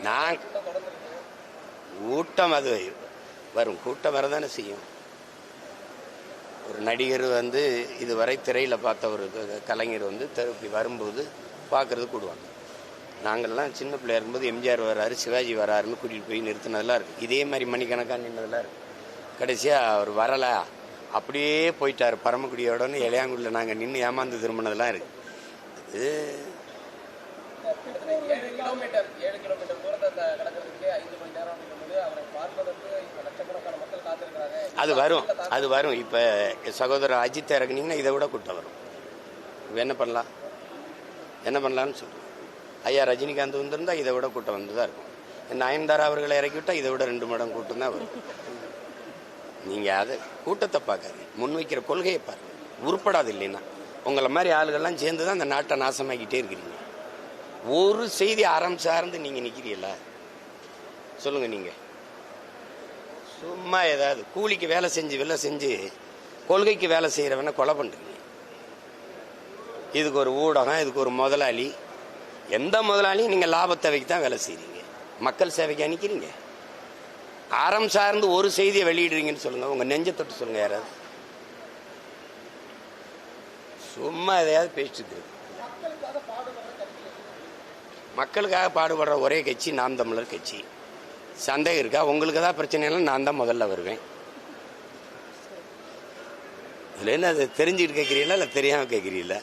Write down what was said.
நான் கூட்டம் அது வரும், கூட்டம் வரதானே செய்யும். ஒரு நடிகர் இதுவரை திரையில் பார்த்த ஒரு கலைஞர் திருப்பி வரும்போது பார்க்கறது கூடுவாங்க. நாங்கள்லாம் சின்ன பிள்ளையா இருக்கும்போது எம்ஜிஆர் வராரு, சிவாஜி வராருன்னு கூட்டிகிட்டு போய் நிறுத்தினதெல்லாம் இருக்குது. இதே மாதிரி மணிக்கணக்காக நின்றதெல்லாம் இருக்குது. கடைசியாக அவர் வரலை, அப்படியே போயிட்டார் பரமக்குடியோடன்னு இளையாங்குடியில் நாங்கள் நின்று ஏமாந்து திரும்பினதெல்லாம் இருக்குது. இது அது வரும். இப்போ சகோதரர் அஜித் இறக்குனீங்கன்னா இதை விட கூட்டம் வரும். இப்போ என்ன பண்ணலான்னு சொல்லுவோம். ஐயா ரஜினிகாந்த் வந்திருந்தா இதை விட கூட்டம் வந்து தான் இருக்கும். நயன்தாரா அவர்களை இறக்கிவிட்டால் இதை விட 2 மடங்கு கூட்டம் தான் வரும். நீங்கள் அதை கூட்டத்தை பார்க்காது, முன்வைக்கிற கொள்கையை பாருங்க. உருப்படாது இல்லைன்னா உங்களை மாதிரி ஆளுகள்லாம் சேர்ந்து தான் அந்த நாட்டை நாசமாக்கிட்டே இருக்கிறீங்க. ஒரு செய்தி அறம் சார்ந்து நீங்கள் நிற்கிறீங்களா சொல்லுங்கள். நீங்கள் சும்மா ஏதாவது கூலிக்கு வேலை செஞ்சு கொள்கைக்கு வேலை செய்கிறவன கொலை பண்ணுறீங்க. இதுக்கு ஒரு ஊடகம், இதுக்கு ஒரு முதலாளி. எந்த முதலாளியும் நீங்கள் லாபத்தை வைக்க தான் வேலை செய்கிறீங்க, மக்கள் சேவைக்கு அனுக்கிறீங்க. அறம் சார்ந்து ஒரு செய்தியை வெளியிடுறீங்கன்னு சொல்லுங்கள். உங்கள் நெஞ்சை தொட்டு சொல்லுங்கள். யாராவது சும்மா எதையாவது பேசிட்டு இருக்கு. மக்களுக்காக பாடுபடுற ஒரே கட்சி நாம் தமிழர் கட்சி. சந்தேகம் இருக்கா? உங்களுக்கு தான் பிரச்சனை, நான் தான் முதல்ல வருவேன். இதில் என்ன, அதை தெரிஞ்சுக்கிட்டு கேட்குறீங்களா இல்லை தெரியாமல் கேட்குறீங்களா?